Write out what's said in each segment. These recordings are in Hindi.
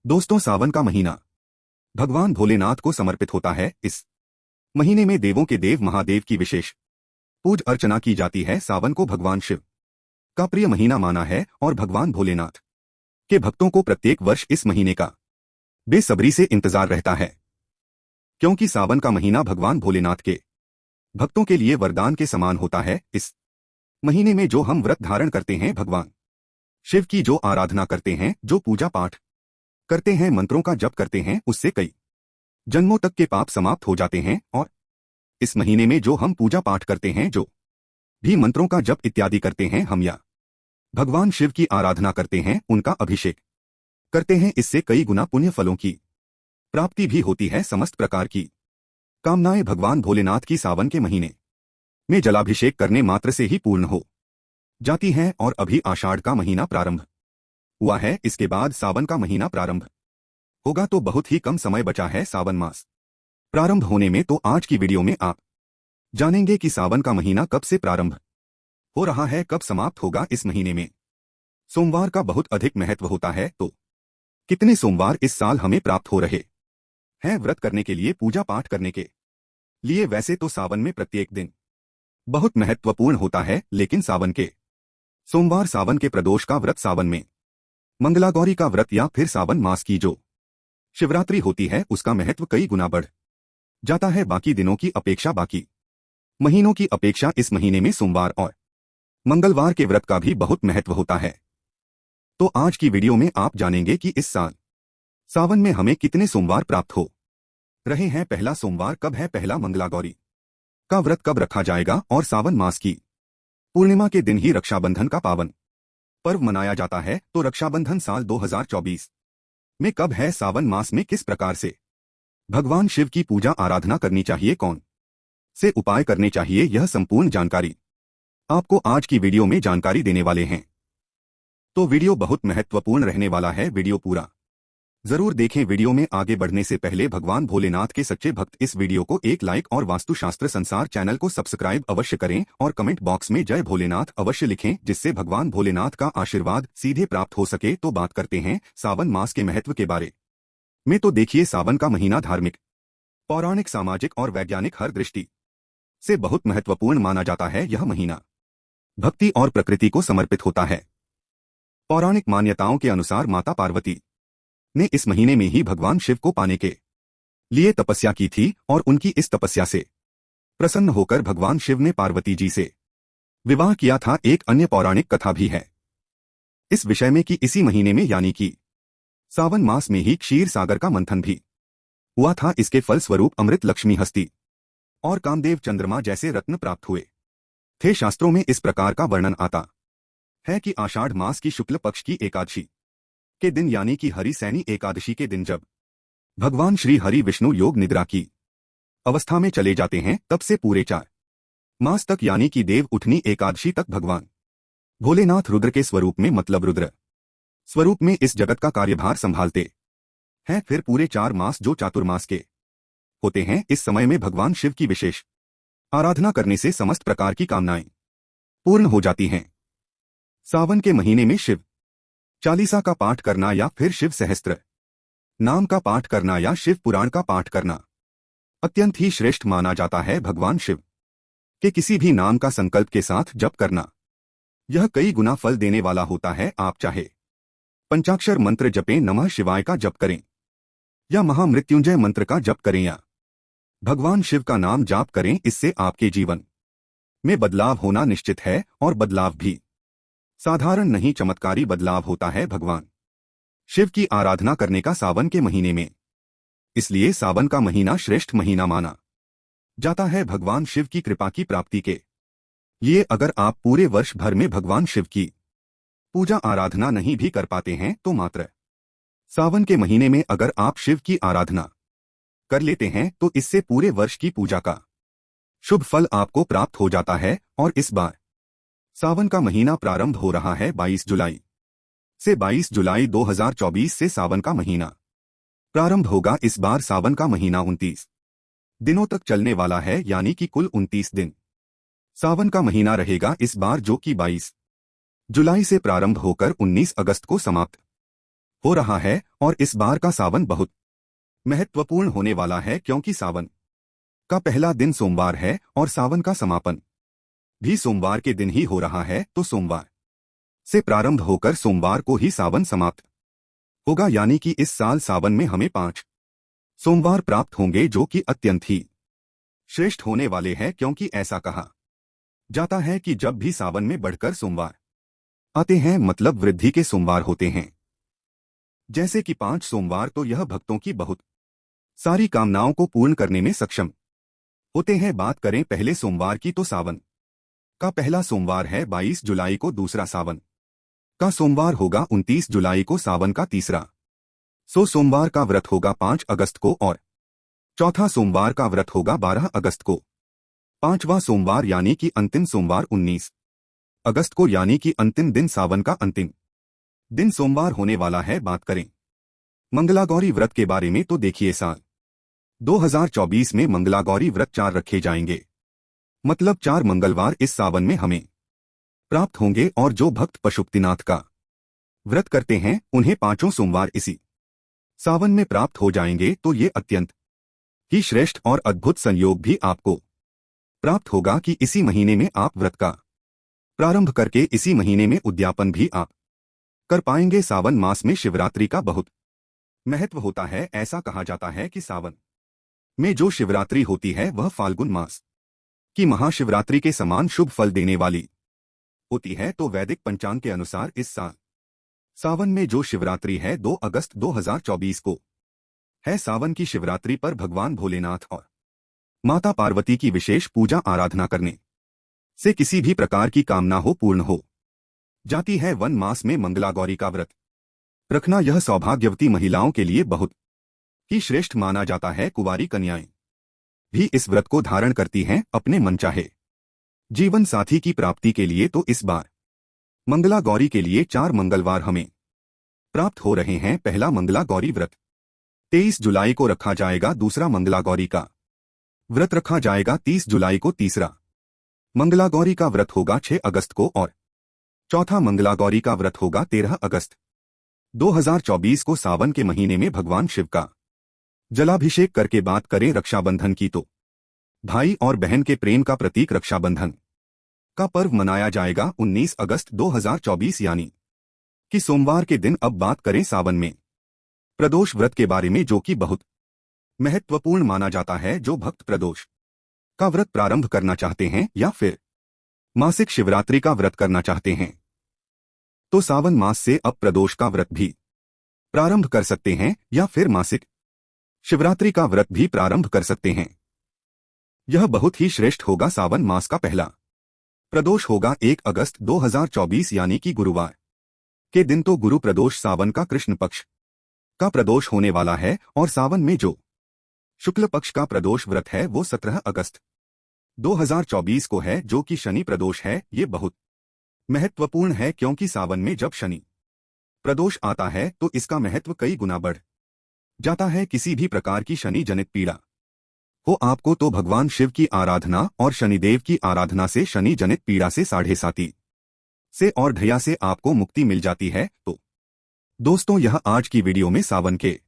दोस्तों, सावन का महीना भगवान भोलेनाथ को समर्पित होता है। इस महीने में देवों के देव महादेव की विशेष पूज अर्चना की जाती है। सावन को भगवान शिव का प्रिय महीना माना है और भगवान भोलेनाथ के भक्तों को प्रत्येक वर्ष इस महीने का बेसब्री से इंतजार रहता है, क्योंकि सावन का महीना भगवान भोलेनाथ के भक्तों के लिए वरदान के समान होता है। इस महीने में जो हम व्रत धारण करते हैं, भगवान शिव की जो आराधना करते हैं, जो पूजा पाठ करते हैं, मंत्रों का जप करते हैं, उससे कई जन्मों तक के पाप समाप्त हो जाते हैं। और इस महीने में जो हम पूजा पाठ करते हैं, जो भी मंत्रों का जप इत्यादि करते हैं, हम या भगवान शिव की आराधना करते हैं, उनका अभिषेक करते हैं, इससे कई गुना पुण्य फलों की प्राप्ति भी होती है। समस्त प्रकार की कामनाएं भगवान भोलेनाथ की सावन के महीने में जलाभिषेक करने मात्र से ही पूर्ण हो जाती हैं। और अभी आषाढ़ का महीना प्रारंभ हुआ है, इसके बाद सावन का महीना प्रारंभ होगा, तो बहुत ही कम समय बचा है सावन मास प्रारंभ होने में। तो आज की वीडियो में आप जानेंगे कि सावन का महीना कब से प्रारंभ हो रहा है, कब समाप्त होगा। इस महीने में सोमवार का बहुत अधिक महत्व होता है, तो कितने सोमवार इस साल हमें प्राप्त हो रहे हैं व्रत करने के लिए, पूजा पाठ करने के लिए। वैसे तो सावन में प्रत्येक दिन बहुत महत्वपूर्ण होता है, लेकिन सावन के सोमवार, सावन के प्रदोष का व्रत, सावन में मंगलागौरी का व्रत या फिर सावन मास की जो शिवरात्रि होती है, उसका महत्व कई गुना बढ़ जाता है बाकी दिनों की अपेक्षा, बाकी महीनों की अपेक्षा। इस महीने में सोमवार और मंगलवार के व्रत का भी बहुत महत्व होता है। तो आज की वीडियो में आप जानेंगे कि इस साल सावन में हमें कितने सोमवार प्राप्त हो रहे हैं, पहला सोमवार कब है, पहला मंगलागौरी का व्रत कब रखा जाएगा, और सावन मास की पूर्णिमा के दिन ही रक्षाबंधन का पावन पर्व मनाया जाता है। तो रक्षाबंधन साल 2024 में कब है, सावन मास में किस प्रकार से भगवान शिव की पूजा आराधना करनी चाहिए, कौन से उपाय करने चाहिए, यह संपूर्ण जानकारी आपको आज की वीडियो में जानकारी देने वाले हैं। तो वीडियो बहुत महत्वपूर्ण रहने वाला है, वीडियो पूरा जरूर देखें। वीडियो में आगे बढ़ने से पहले भगवान भोलेनाथ के सच्चे भक्त इस वीडियो को एक लाइक और वास्तुशास्त्र संसार चैनल को सब्सक्राइब अवश्य करें और कमेंट बॉक्स में जय भोलेनाथ अवश्य लिखें, जिससे भगवान भोलेनाथ का आशीर्वाद सीधे प्राप्त हो सके। तो बात करते हैं सावन मास के महत्व के बारे में। तो देखिए, सावन का महीना धार्मिक, पौराणिक, सामाजिक और वैज्ञानिक हर दृष्टि से बहुत महत्वपूर्ण माना जाता है। यह महीना भक्ति और प्रकृति को समर्पित होता है। पौराणिक मान्यताओं के अनुसार माता पार्वती ने इस महीने में ही भगवान शिव को पाने के लिए तपस्या की थी, और उनकी इस तपस्या से प्रसन्न होकर भगवान शिव ने पार्वती जी से विवाह किया था। एक अन्य पौराणिक कथा भी है इस विषय में कि इसी महीने में यानी कि सावन मास में ही क्षीर सागर का मंथन भी हुआ था। इसके फल स्वरूप अमृत, लक्ष्मी, हस्ती और कामदेव, चंद्रमा जैसे रत्न प्राप्त हुए थे। शास्त्रों में इस प्रकार का वर्णन आता है कि आषाढ़ मास की शुक्ल पक्ष की एकादशी के दिन यानी कि हरि सैनी एकादशी के दिन जब भगवान श्री हरि विष्णु योग निद्रा की अवस्था में चले जाते हैं, तब से पूरे 4 मास तक यानी कि देव उठनी एकादशी तक भगवान भोलेनाथ रुद्र के स्वरूप में, मतलब रुद्र स्वरूप में इस जगत का कार्यभार संभालते हैं। फिर पूरे 4 मास जो चातुर्मास के होते हैं, इस समय में भगवान शिव की विशेष आराधना करने से समस्त प्रकार की कामनाएं पूर्ण हो जाती हैं। सावन के महीने में शिव चालीसा का पाठ करना या फिर शिव सहस्त्र नाम का पाठ करना या शिव पुराण का पाठ करना अत्यंत ही श्रेष्ठ माना जाता है। भगवान शिव के किसी भी नाम का संकल्प के साथ जप करना, यह कई गुना फल देने वाला होता है। आप चाहे पंचाक्षर मंत्र जपें, नमः शिवाय का जप करें या महामृत्युंजय मंत्र का जप करें या भगवान शिव का नाम जाप करें, इससे आपके जीवन में बदलाव होना निश्चित है। और बदलाव भी साधारण नहीं, चमत्कारी बदलाव होता है भगवान शिव की आराधना करने का सावन के महीने में। इसलिए सावन का महीना श्रेष्ठ महीना माना जाता है भगवान शिव की कृपा की प्राप्ति के लिए। अगर आप पूरे वर्ष भर में भगवान शिव की पूजा आराधना नहीं भी कर पाते हैं, तो मात्र सावन के महीने में अगर आप शिव की आराधना कर लेते हैं, तो इससे पूरे वर्ष की पूजा का शुभ फल आपको प्राप्त हो जाता है। और इस बार सावन का महीना प्रारंभ हो रहा है 22 जुलाई से। 22 जुलाई 2024 से सावन का महीना प्रारंभ होगा। इस बार सावन का महीना 29 दिनों तक चलने वाला है, यानी कि कुल 29 दिन सावन का महीना रहेगा इस बार, जो कि 22 जुलाई से प्रारंभ होकर 19 अगस्त को समाप्त हो रहा है और इस बार का सावन बहुत महत्वपूर्ण होने वाला है क्योंकि सावन का पहला दिन सोमवार है और सावन का समापन भी सोमवार के दिन ही हो रहा है, तो सोमवार से प्रारंभ होकर सोमवार को ही सावन समाप्त होगा, यानी कि इस साल सावन में हमें 5 सोमवार प्राप्त होंगे जो कि अत्यंत ही श्रेष्ठ होने वाले हैं, क्योंकि ऐसा कहा जाता है कि जब भी सावन में बढ़कर सोमवार आते हैं मतलब वृद्धि के सोमवार होते हैं। जैसे कि 5 सोमवार तो यह भक्तों की बहुत सारी कामनाओं को पूर्ण करने में सक्षम होते हैं। बात करें पहले सोमवार की तो सावन का पहला सोमवार है 22 जुलाई को, दूसरा सावन का सोमवार होगा 29 जुलाई को, सावन का तीसरा सोमवार का व्रत होगा 5 अगस्त को और चौथा सोमवार का व्रत होगा 12 अगस्त को। पांचवा सोमवार यानी कि अंतिम सोमवार 19 अगस्त को, यानी कि अंतिम दिन सावन का अंतिम दिन सोमवार होने वाला है। बात करें मंगलागौरी व्रत के बारे में तो देखिए साल 2024 में मंगलागौरी व्रत 4 रखे जाएंगे, मतलब 4 मंगलवार इस सावन में हमें प्राप्त होंगे और जो भक्त पशुपतिनाथ का व्रत करते हैं उन्हें 5 सोमवार इसी सावन में प्राप्त हो जाएंगे। तो ये अत्यंत ही श्रेष्ठ और अद्भुत संयोग भी आपको प्राप्त होगा कि इसी महीने में आप व्रत का प्रारंभ करके इसी महीने में उद्यापन भी आप कर पाएंगे। सावन मास में शिवरात्रि का बहुत महत्व होता है। ऐसा कहा जाता है कि सावन में जो शिवरात्रि होती है वह फाल्गुन मास की महाशिवरात्रि के समान शुभ फल देने वाली होती है। तो वैदिक पंचांग के अनुसार इस साल सावन में जो शिवरात्रि है 2 अगस्त 2024 को है। सावन की शिवरात्रि पर भगवान भोलेनाथ और माता पार्वती की विशेष पूजा आराधना करने से किसी भी प्रकार की कामना हो पूर्ण हो जाती है। वन मास में मंगलागौरी का व्रत रखना यह सौभाग्यवती महिलाओं के लिए बहुत ही श्रेष्ठ माना जाता है। कुंवारी कन्याएं भी इस व्रत को धारण करती हैं अपने मनचाहे जीवन साथी की प्राप्ति के लिए। तो इस बार मंगलागौरी के लिए 4 मंगलवार हमें प्राप्त हो रहे हैं। पहला मंगलागौरी व्रत 23 जुलाई को रखा जाएगा, दूसरा मंगलागौरी का व्रत रखा जाएगा 30 जुलाई को, तीसरा मंगलागौरी का व्रत होगा 6 अगस्त को और चौथा मंगलागौरी का व्रत होगा 13 अगस्त 2024 को। सावन के महीने में भगवान शिव का जलाभिषेक करके बात करें रक्षाबंधन की तो भाई और बहन के प्रेम का प्रतीक रक्षाबंधन का पर्व मनाया जाएगा 19 अगस्त 2024 यानी कि सोमवार के दिन। अब बात करें सावन में प्रदोष व्रत के बारे में, जो कि बहुत महत्वपूर्ण माना जाता है। जो भक्त प्रदोष का व्रत प्रारंभ करना चाहते हैं या फिर मासिक शिवरात्रि का व्रत करना चाहते हैं तो सावन मास से अब प्रदोष का व्रत भी प्रारंभ कर सकते हैं या फिर मासिक शिवरात्रि का व्रत भी प्रारंभ कर सकते हैं। यह बहुत ही श्रेष्ठ होगा। सावन मास का पहला प्रदोष होगा 1 अगस्त 2024 यानी कि गुरुवार के दिन। तो गुरु प्रदोष सावन का कृष्ण पक्ष का प्रदोष होने वाला है और सावन में जो शुक्ल पक्ष का प्रदोष व्रत है वो 17 अगस्त 2024 को है, जो कि शनि प्रदोष है। ये बहुत महत्वपूर्ण है क्योंकि सावन में जब शनि प्रदोष आता है तो इसका महत्व कई गुना बढ़ जाता है। किसी भी प्रकार की शनि जनित पीड़ा हो आपको तो भगवान शिव की आराधना और शनिदेव की आराधना से शनि जनित पीड़ा से 7.5 से और ढैया से आपको मुक्ति मिल जाती है। तो दोस्तों, यह आज की वीडियो में सावन के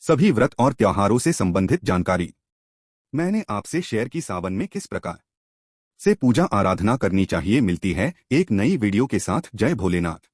सभी व्रत और त्योहारों से संबंधित जानकारी मैंने आपसे शेयर की। सावन में किस प्रकार से पूजा आराधना करनी चाहिए। मिलती है एक नई वीडियो के साथ। जय भोलेनाथ।